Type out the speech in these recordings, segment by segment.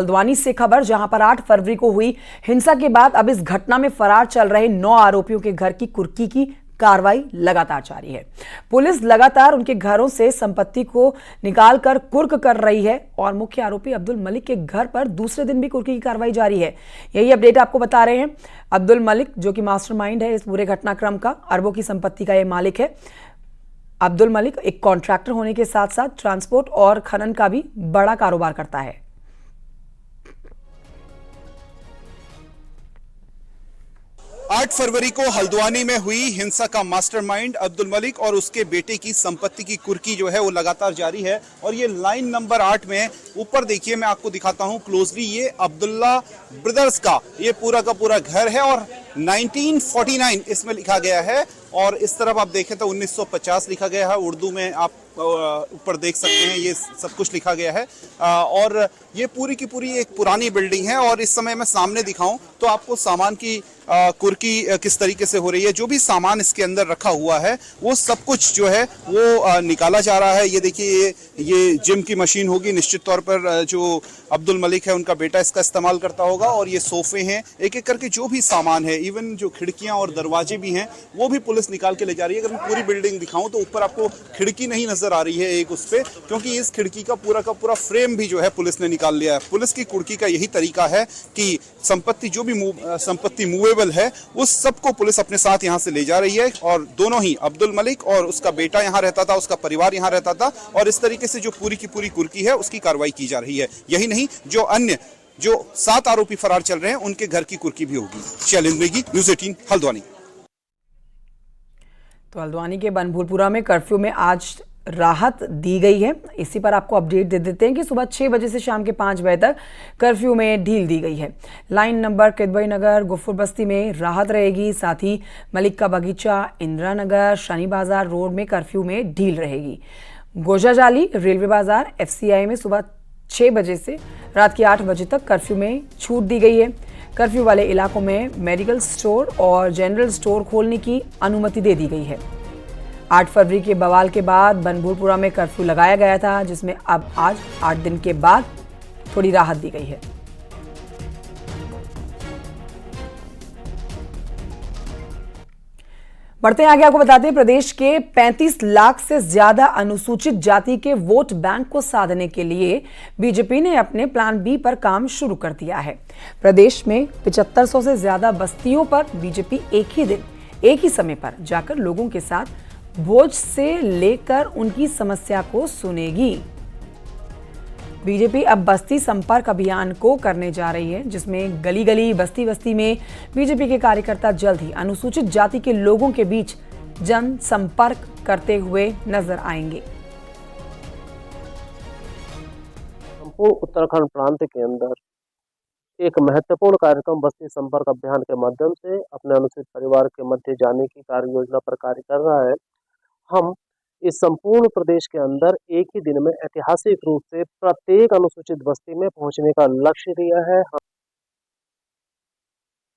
हल्द्वानी से खबर, जहां पर 8 फरवरी को हुई हिंसा के बाद अब इस घटना में फरार चल रहे 9 आरोपियों के घर की कुर्की की कार्रवाई लगातार जारी है। पुलिस लगातार उनके घरों से संपत्ति को निकालकर कुर्क कर रही है और मुख्य आरोपी अब्दुल मलिक के घर पर दूसरे दिन भी कुर्की की कार्रवाई जारी है। यही अपडेट आपको बता रहे हैं। अब्दुल मलिक, जो कि मास्टरमाइंड है इस पूरे घटनाक्रम का, अरबों की संपत्ति का यह मालिक है। अब्दुल मलिक एक कॉन्ट्रैक्टर होने के साथ साथ ट्रांसपोर्ट और खनन का भी बड़ा कारोबार करता है। 8 फरवरी को हल्द्वानी में हुई हिंसा का मास्टरमाइंड अब्दुल मलिक और उसके बेटे की संपत्ति की कुर्की जो है वो लगातार जारी है। और ये लाइन नंबर 8 में ऊपर देखिए, मैं आपको दिखाता हूं क्लोजली, ये अब्दुल्ला ब्रदर्स का ये पूरा का पूरा घर है और 1949 इसमें लिखा गया है। और इस तरफ आप देखें तो 1950 लिखा गया है, उर्दू में आप ऊपर देख सकते हैं, ये सब कुछ लिखा गया है। और ये पूरी की पूरी एक पुरानी बिल्डिंग है। और इस समय मैं सामने दिखाऊं तो आपको सामान की कुर्की किस तरीके से हो रही है, जो भी सामान इसके अंदर रखा हुआ है वो सब कुछ जो है वो निकाला जा रहा है। ये देखिए, ये जिम की मशीन होगी, निश्चित तौर पर जो अब्दुल मलिक है उनका बेटा इसका इस्तेमाल करता होगा। और ये सोफे हैं, एक एक करके जो भी सामान है, इवन जो खिड़कियां और दरवाजे भी हैं वो भी पुलिस निकाल के ले जा रही है। अगर मैं पूरी बिल्डिंग दिखाऊं तो ऊपर आपको खिड़की नहीं नजर आ रही है एक उस पे, क्योंकि इस खिड़की का पूरा फ्रेम भी जो है पुलिस ने निकाल लिया है। पुलिस की कुर्की का यही तरीका है कि संपत्ति जो भी संपत्ति मूवेबल है उस सबको पुलिस अपने साथ यहाँ से ले जा रही है। और दोनों ही, अब्दुल मलिक और उसका बेटा यहाँ रहता था, उसका परिवार यहाँ रहता था, और इस तरीके से जो पूरी की पूरी कुर्की है उसकी कार्रवाई की जा रही है। यही नहीं, जो अन्य 7 आरोपी फरार चल रहे हैं उनके घर की कुर्की भी होगी। शैलेंद्र नेगी, न्यूज़ 18 हल्द्वानी। तो हल्द्वानी के बनभूलपुरा में कर्फ्यू में आज राहत दी गई है। इसी पर आपको अपडेट दे देते हैं कि सुबह 6 बजे से शाम के 5 बजे तक कर्फ्यू में ढील दी गई है। लाइन नंबर किदवई नगर, गुफुर बस्ती में राहत रहेगी। साथ ही मलिक का बगीचा, इंदिरा नगर, शनि बाजार रोड में कर्फ्यू में ढील रहेगी। गोजाजाली, रेलवे बाजार, FCI में सुबह 6 बजे से रात के 8 बजे तक कर्फ्यू में छूट दी गई है। कर्फ्यू वाले इलाकों में मेडिकल स्टोर और जनरल स्टोर खोलने की अनुमति दे दी गई है। 8 फरवरी के बवाल के बाद बनभूलपुरा में कर्फ्यू लगाया गया था, जिसमें अब आज 8 दिन के बाद थोड़ी राहत दी गई है। बढ़ते हैं आगे, आपको बताते हैं प्रदेश के 35 लाख से ज्यादा अनुसूचित जाति के वोट बैंक को साधने के लिए बीजेपी ने अपने प्लान बी पर काम शुरू कर दिया है। प्रदेश में 7500 से ज्यादा बस्तियों पर बीजेपी एक ही दिन, एक ही समय पर जाकर लोगों के साथ भोज से लेकर उनकी समस्या को सुनेगी। बीजेपी अब बस्ती संपर्क अभियान को करने जा रही है, जिसमें गली गली, बस्ती बस्ती में बीजेपी के कार्यकर्ता जल्द ही अनुसूचित जाति के लोगों के बीच जन संपर्क करते हुए नजर आएंगे। संपूर्ण उत्तराखंड प्रांत के अंदर एक महत्वपूर्ण कार्यक्रम बस्ती संपर्क अभियान के माध्यम से अपने अनुसूचित परिवार के मध्य जाने की कार्य योजना पर कार्य कर रहा है। हम इस संपूर्ण प्रदेश के अंदर एक ही दिन में ऐतिहासिक रूप से प्रत्येक अनुसूचित बस्ती में पहुंचने का लक्ष्य दिया है।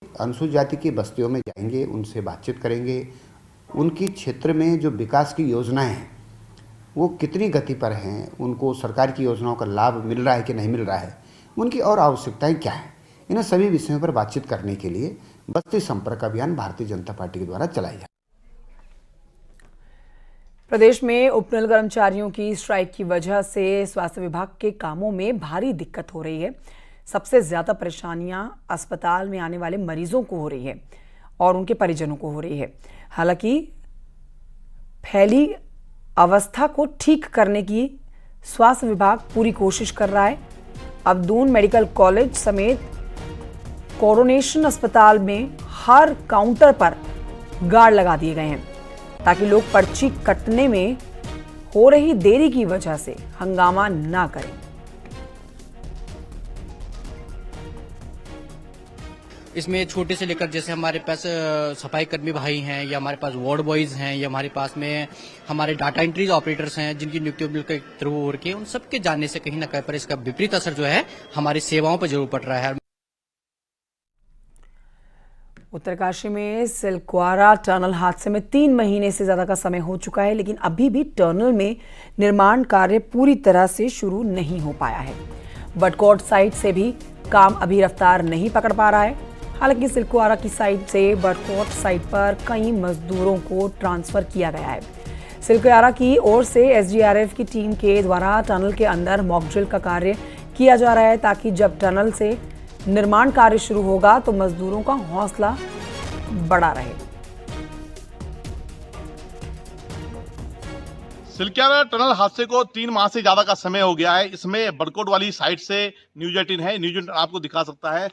अनुसूचित जाति की बस्तियों में जाएंगे, उनसे बातचीत करेंगे, उनकी क्षेत्र में जो विकास की योजनाएं हैं वो कितनी गति पर हैं, उनको सरकार की योजनाओं का लाभ मिल रहा है कि नहीं मिल रहा है, उनकी और आवश्यकताएं क्या हैं, इन सभी विषयों पर बातचीत करने के लिए बस्ती संपर्क अभियान भारतीय जनता पार्टी के द्वारा चलाया जाए। प्रदेश में उपनल कर्मचारियों की स्ट्राइक की वजह से स्वास्थ्य विभाग के कामों में भारी दिक्कत हो रही है। सबसे ज्यादा परेशानियां अस्पताल में आने वाले मरीजों को हो रही है और उनके परिजनों को हो रही है। हालांकि फैली अवस्था को ठीक करने की स्वास्थ्य विभाग पूरी कोशिश कर रहा है। अब दून मेडिकल कॉलेज समेत कोरोनेशन अस्पताल में हर काउंटर पर गार्ड लगा दिए गए हैं, ताकि लोग पर्ची कटने में हो रही देरी की वजह से हंगामा ना करें। इसमें छोटे से लेकर, जैसे हमारे पास सफाई कर्मी भाई हैं, या हमारे पास वार्ड बॉयज हैं, या हमारे पास में हमारे डाटा एंट्री ऑपरेटर्स हैं, जिनकी नियुक्ति बिल के थ्रू हो रही है, उन सबके जाने से कहीं ना कहीं पर इसका विपरीत असर जो है हमारी सेवाओं पर जरूर पड़ रहा है। उत्तरकाशी में सिलक्वारा टनल हादसे में 3 महीने से ज्यादा का समय हो चुका है, लेकिन अभी भी टनल में निर्माण कार्य पूरी तरह से शुरू नहीं हो पाया है। बटकोट साइट से भी काम अभी रफ्तार नहीं पकड़ पा रहा है। हालांकि सिलकुआरा की साइट से बटकोट साइट पर कई मजदूरों को ट्रांसफर किया गया है। सिलकुआरा की ओर से एसडीआरएफ की टीम के द्वारा टनल के अंदर मॉक ड्रिल का कार्य किया जा रहा है, ताकि जब टनल से निर्माण कार्य शुरू होगा तो मजदूरों का हौसला बढ़ा रहे। सिलक्यारा टनल हादसे को 3 माह से ज्यादा का समय हो गया है। इसमें बड़कोट वाली साइड से न्यूज 18 है, न्यूज 18 आपको दिखा सकता है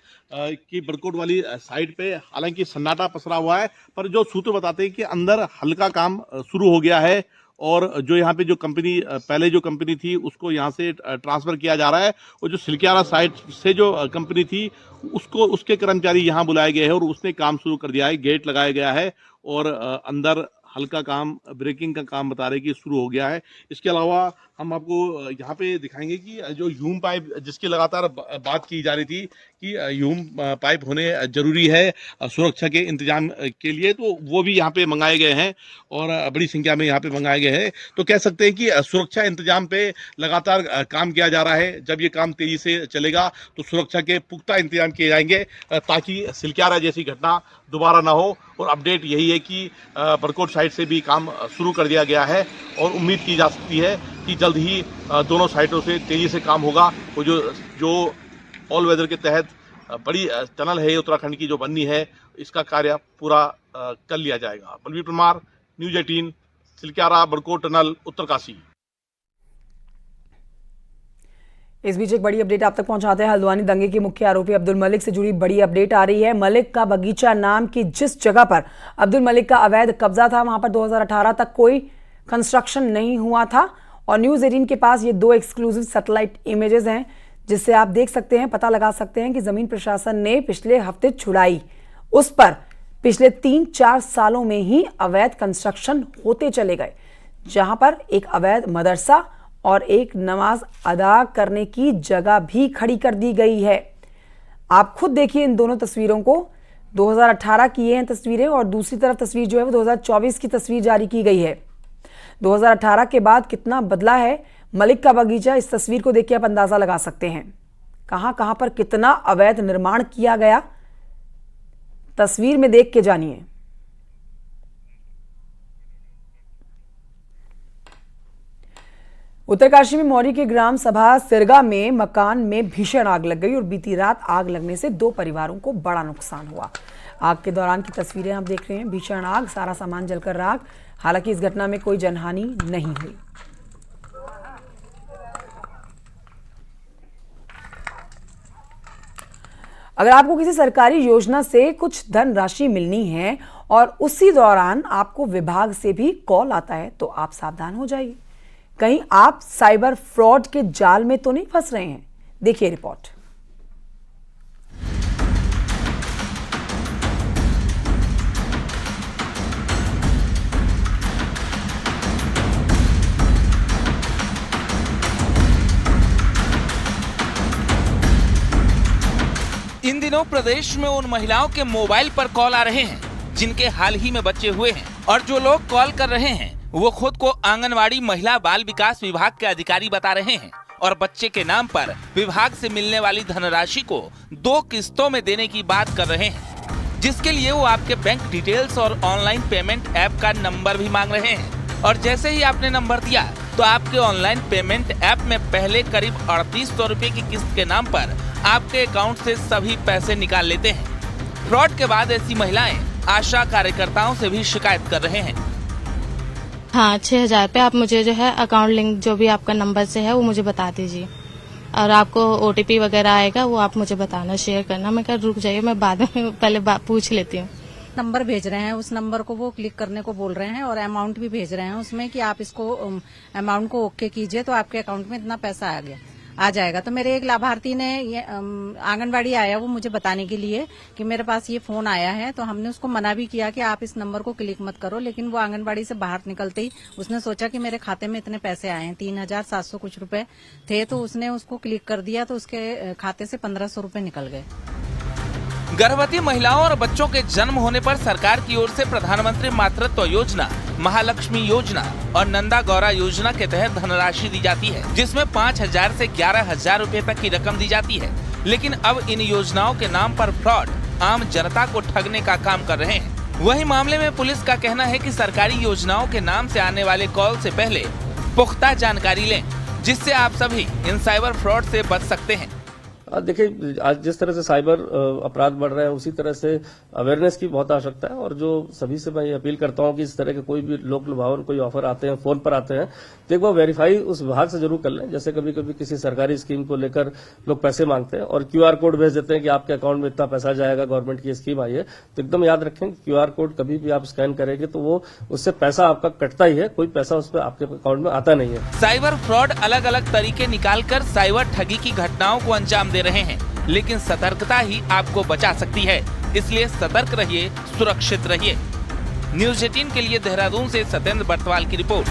कि बड़कोट वाली साइड पे हालांकि सन्नाटा पसरा हुआ है, पर जो सूत्र बताते हैं कि अंदर हल्का काम शुरू हो गया है और जो यहाँ पे जो कंपनी पहले जो कंपनी थी उसको यहाँ से ट्रांसफर किया जा रहा है और जो सिलक्यारा साइड से जो कंपनी थी उसके कर्मचारी यहाँ बुलाए गए हैं और उसने काम शुरू कर दिया है। गेट लगाया गया है और अंदर हल्का काम ब्रेकिंग का काम बता रहे कि शुरू हो गया है। इसके अलावा हम आपको यहाँ पे दिखाएंगे कि जो ह्यूम पाइप जिसकी लगातार बात की जा रही थी कि ह्यूम पाइप होने जरूरी है सुरक्षा के इंतजाम के लिए, तो वो भी यहाँ पे मंगाए गए हैं और बड़ी संख्या में यहाँ पे मंगाए गए हैं। तो कह सकते हैं कि सुरक्षा इंतजाम पे लगातार काम किया जा रहा है। जब ये काम तेजी से चलेगा तो सुरक्षा के पुख्ता इंतजाम किए जाएंगे ताकि सिलक्यारा जैसी घटना दोबारा ना हो। और अपडेट यही है कि बड़कोट साइड से भी काम शुरू कर दिया गया है और उम्मीद की जा सकती है कि जल्द ही दोनों साइडों से तेजी से काम होगा। और जो ऑल वेदर के तहत बड़ी टनल है उत्तराखंड की जो बननी है, इसका कार्य पूरा कर लिया जाएगा। Balvir Parmar, news 18, Silkyara Barkot tunnel, Uttarkashi. इस बीच एक बड़ी अपडेट आप तक पहुंचाते हैं। हल्द्वानी दंगे के मुख्य आरोपी अब्दुल मलिक से जुड़ी बड़ी अपडेट आ रही है। मलिक का बगीचा नाम की जिस जगह पर अब्दुल मलिक का अवैध कब्जा था, वहां पर 2018 तक कोई कंस्ट्रक्शन नहीं हुआ था। और न्यूज 18 के पास ये 2 एक्सक्लूसिव सैटेलाइट इमेजेस हैं, जिससे आप देख सकते हैं, पता लगा सकते हैं कि जमीन प्रशासन ने पिछले हफ्ते छुड़ाई। उस पर पिछले 3-4 सालों में ही अवैध कंस्ट्रक्शन होते चले गए, जहां पर एक अवैध मदरसा और एक नमाज अदा करने की जगह भी खड़ी कर दी गई है। आप खुद देखिए इन दोनों तस्वीरों को। 2018 की ये हैं तस्वीरें और दूसरी तरफ तस्वीर जो है वो 2024 की तस्वीर जारी की गई है। 2018 के बाद कितना बदला है मलिक का बगीचा, इस तस्वीर को देख के आप अंदाजा लगा सकते हैं कहां कहां पर कितना अवैध निर्माण किया गया। तस्वीर में देख के जानिए। उत्तरकाशी में मौरी के ग्राम सभा सिरगा में मकान में भीषण आग लग गई और बीती रात आग लगने से 2 परिवारों को बड़ा नुकसान हुआ। आग के दौरान की तस्वीरें आप देख रहे हैं। भीषण आग, सारा सामान जलकर राख। हालांकि इस घटना में कोई जनहानि नहीं हुई। अगर आपको किसी सरकारी योजना से कुछ धनराशि मिलनी है और उसी दौरान आपको विभाग से भी कॉल आता है, तो आप सावधान हो जाइए। कहीं आप साइबर फ्रॉड के जाल में तो नहीं फंस रहे हैं। देखिए रिपोर्ट। इन दिनों प्रदेश में उन महिलाओं के मोबाइल पर कॉल आ रहे हैं जिनके हाल ही में बच्चे हुए हैं, और जो लोग कॉल कर रहे हैं वो खुद को आंगनवाड़ी महिला बाल विकास विभाग के अधिकारी बता रहे हैं और बच्चे के नाम पर विभाग से मिलने वाली धनराशि को 2 किस्तों में देने की बात कर रहे हैं, जिसके लिए वो आपके बैंक डिटेल्स और ऑनलाइन पेमेंट ऐप का नंबर भी मांग रहे हैं। और जैसे ही आपने नंबर दिया तो आपके ऑनलाइन पेमेंट ऐप में पहले करीब 3800 रुपए की किस्त के नाम पर आपके अकाउंट से सभी पैसे निकाल लेते हैं। फ्रॉड के बाद ऐसी महिलाएं आशा कार्यकर्ताओं से भी शिकायत कर रहे हैं। हाँ, 6000 पे आप मुझे जो है अकाउंट लिंक जो भी आपका नंबर से है वो मुझे बता दीजिए, और आपको OTP वगैरह आएगा वो आप मुझे बताना, शेयर करना। मैं कहा रुक जाइए, मैं बाद में पहले पूछ लेती हूँ। नंबर भेज रहे हैं, उस नंबर को वो क्लिक करने को बोल रहे हैं और अमाउंट भी भेज रहे हैं उसमें कि आप इसको अमाउंट को ओके कीजिए तो आपके अकाउंट में इतना पैसा आ जाएगा। तो मेरे एक लाभार्थी ने ये आंगनबाड़ी आया वो मुझे बताने के लिए कि मेरे पास ये फोन आया है, तो हमने उसको मना भी किया कि आप इस नंबर को क्लिक मत करो, लेकिन वो आंगनबाड़ी से बाहर निकलते ही उसने सोचा कि मेरे खाते में इतने पैसे आए हैं, 3700 कुछ रुपए थे, तो उसने उसको क्लिक कर दिया तो उसके खाते से 1500 रुपए निकल गए। गर्भवती महिलाओं और बच्चों के जन्म होने पर सरकार की ओर से प्रधानमंत्री मातृत्व योजना महालक्ष्मी योजना और नंदा गौरा योजना के तहत धनराशि दी जाती है, जिसमें 5,000 से 11,000 रूपए तक की रकम दी जाती है। लेकिन अब इन योजनाओं के नाम पर फ्रॉड आम जनता को ठगने का काम कर रहे हैं। वहीं मामले में पुलिस का कहना है कि सरकारी योजनाओं के नाम से आने वाले कॉल से पहले पुख्ता जानकारी लें, जिससे आप सभी इन साइबर फ्रॉड से बच सकते हैं। देखिए, आज जिस तरह से साइबर अपराध बढ़ रहे हैं उसी तरह से अवेयरनेस की बहुत आवश्यकता है। और जो सभी से मैं ये अपील करता हूं कि इस तरह के कोई भी लोक लुभावन कोई ऑफर आते हैं, फोन पर आते हैं, तो एक बार वेरीफाई उस विभाग से जरूर कर लें। जैसे कभी कभी किसी सरकारी स्कीम को लेकर लोग पैसे मांगते हैं और QR कोड भेज देते हैं कि आपके अकाउंट में इतना पैसा जाएगा, गवर्नमेंट की स्कीम आई है। तो एकदम याद रखें, QR कोड कभी भी आप स्कैन करेंगे तो वो उससे पैसा आपका कटता ही है, कोई पैसा उस पर आपके अकाउंट में आता नहीं है। साइबर फ्रॉड अलग अलग तरीके निकालकर साइबर ठगी की घटनाओं को अंजाम दे रहे हैं, लेकिन सतर्कता ही आपको बचा सकती है। इसलिए सतर्क रहिए, सुरक्षित रहिए। न्यूज़ 18 के लिए देहरादून से सत्येंद्र बर्तवाल की रिपोर्ट।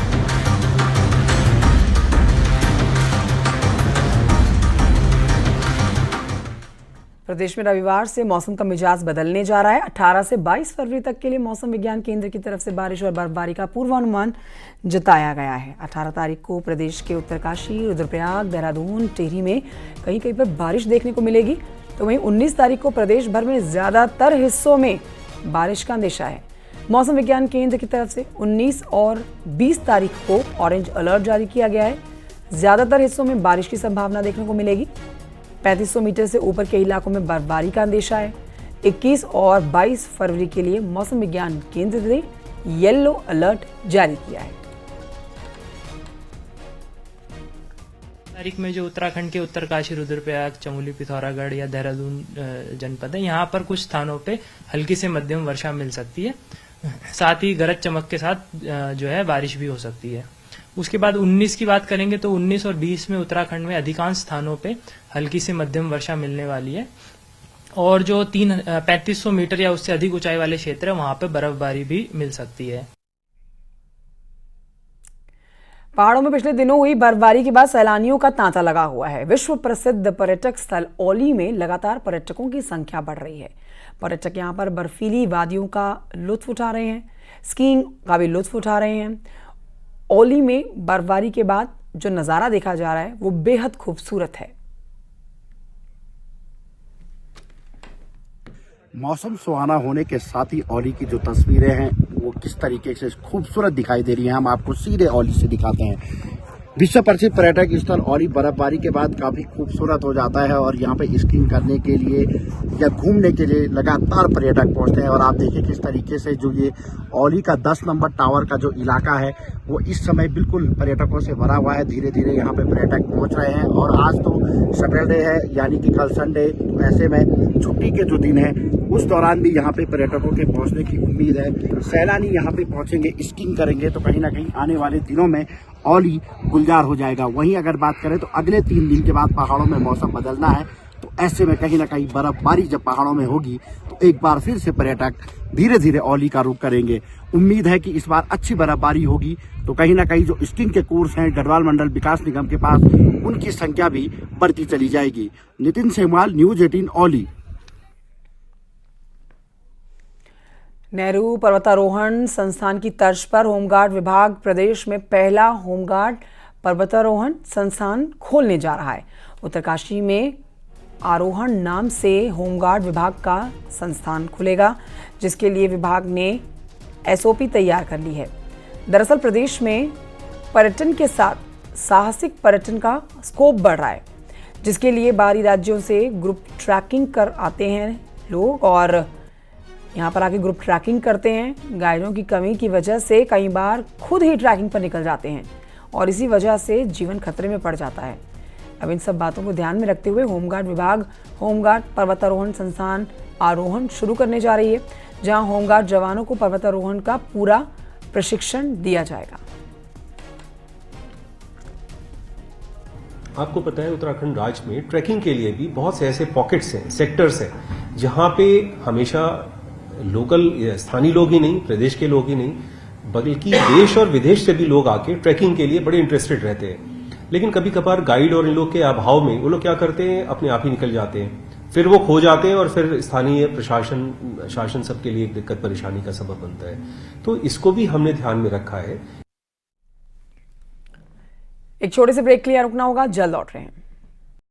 प्रदेश में रविवार से मौसम का मिजाज बदलने जा रहा है। 18 से 22 फरवरी तक के लिए मौसम विज्ञान केंद्र की तरफ से बारिश और बर्फबारी का पूर्वानुमान जताया गया है। 18 तारीख को प्रदेश के उत्तरकाशी, रुद्रप्रयाग, देहरादून, टिहरी में कहीं कहीं पर बारिश देखने को मिलेगी। तो वहीं 19 तारीख को प्रदेश भर में ज्यादातर हिस्सों में बारिश का अंदेशा है। मौसम विज्ञान केंद्र की तरफ से 19 और 20 तारीख को ऑरेंज अलर्ट जारी किया गया है। ज्यादातर हिस्सों में बारिश की संभावना देखने को मिलेगी। 3500 मीटर से ऊपर के इलाकों में बर्फबारी का अंदेशा है। 21 और 22 फरवरी के लिए मौसम विज्ञान केंद्र ने येलो अलर्ट जारी किया है। तारीख में जो उत्तराखंड के उत्तरकाशी, रुद्रप्रयाग, चमोली, पिथौरागढ़ या देहरादून जनपद है, यहाँ पर कुछ स्थानों पे हल्की से मध्यम वर्षा मिल सकती है। साथ ही गरज चमक के साथ जो है बारिश भी हो सकती है। उसके बाद 19 की बात करेंगे तो 19 और 20 में उत्तराखंड में अधिकांश स्थानों पे हल्की से मध्यम वर्षा मिलने वाली है। और जो 3500 मीटर या उससे अधिक ऊंचाई वाले क्षेत्र है, वहां पे बर्फबारी भी मिल सकती है। पहाड़ों में पिछले दिनों हुई बर्फबारी के बाद सैलानियों का तांता लगा हुआ है। विश्व प्रसिद्ध पर्यटक स्थल औली में लगातार पर्यटकों की संख्या बढ़ रही है। पर्यटक यहां पर बर्फीली वादियों का लुत्फ उठा रहे हैं, स्कीइंग का भी लुत्फ उठा रहे हैं। औली में बर्फबारी के बाद जो नज़ारा देखा जा रहा है वो बेहद खूबसूरत है। मौसम सुहाना होने के साथ ही औली की जो तस्वीरें हैं वो किस तरीके से खूबसूरत दिखाई दे रही हैं, हम आपको सीधे औली से दिखाते हैं। विश्व प्रसिद्ध पर्यटक स्थल औली बर्फबारी के बाद काफी खूबसूरत हो जाता है और यहाँ पे स्कीइंग करने के लिए या घूमने के लिए लगातार पर्यटक पहुंचते हैं। और आप देखिए किस तरीके से जो ये औली का 10 नंबर टावर का जो इलाका है वो इस समय बिल्कुल पर्यटकों से भरा हुआ है। धीरे धीरे यहाँ पे पर्यटक पहुंच रहे हैं और आज तो सैटरडे है, यानी कि कल संडे, तो ऐसे में छुट्टी के जो दिन है उस दौरान भी यहाँ पे पर्यटकों के पहुंचने की उम्मीद है। सैलानी यहाँ पे पहुंचेंगे, स्कीइंग करेंगे तो कहीं ना कहीं आने वाले दिनों में औली गुलजार हो जाएगा। वहीं अगर बात करें तो अगले 3 दिन के बाद पहाड़ों में मौसम बदलना है, तो ऐसे में कहीं ना कहीं बर्फबारी जब पहाड़ों में होगी तो एक बार फिर से पर्यटक धीरे धीरे औली का रुख करेंगे। उम्मीद है कि इस बार अच्छी बर्फबारी होगी तो कहीं ना कहीं जो स्कीइंग के कोर्स हैं गढ़वाल मंडल विकास निगम के पास, उनकी संख्या भी बढ़ती चली जाएगी। नितिन सेमवाल, न्यूज़ 18 औली। नेहरू पर्वतारोहण संस्थान की तर्ज पर होमगार्ड विभाग प्रदेश में पहला होमगार्ड पर्वतारोहण संस्थान खोलने जा रहा है। उत्तरकाशी में आरोहण नाम से होमगार्ड विभाग का संस्थान खुलेगा, जिसके लिए विभाग ने SOP तैयार कर ली है। दरअसल प्रदेश में पर्यटन के साथ साहसिक पर्यटन का स्कोप बढ़ रहा है, जिसके लिए बाहरी राज्यों से ग्रुप ट्रैकिंग कर आते हैं लोग और यहाँ पर आके ग्रुप ट्रैकिंग करते हैं। गाइडों की कमी की वजह से कई बार खुद ही ट्रैकिंग पर निकल जाते हैं और इसी वजह से जीवन खतरे में पड़ जाता है। अब इन सब बातों को ध्यान में रखते हुए होमगार्ड विभाग होमगार्ड पर्वतारोहण संस्थान आरोहण शुरू करने जा रही है, जहां होमगार्ड जवानों को पर्वतारोहण का पूरा प्रशिक्षण दिया जाएगा। आपको पता है उत्तराखंड राज्य में ट्रैकिंग के लिए भी बहुत से ऐसे पॉकेट्स हैं, सेक्टर्स हैं, जहां पे हमेशा लोकल स्थानीय लोग ही नहीं, प्रदेश के लोग ही नहीं, बल्कि देश और विदेश से भी लोग आके ट्रैकिंग के लिए बड़े इंटरेस्टेड रहते हैं। लेकिन कभी कभार गाइड और इन लोग के अभाव में वो लोग क्या करते हैं, अपने आप ही निकल जाते हैं, फिर वो खो जाते हैं और फिर स्थानीय प्रशासन शासन सबके लिए एक दिक्कत परेशानी का सबब बनता है। तो इसको भी हमने ध्यान में रखा है। एक छोटे से ब्रेक के लिए रुकना होगा, जल्द लौट रहे हैं।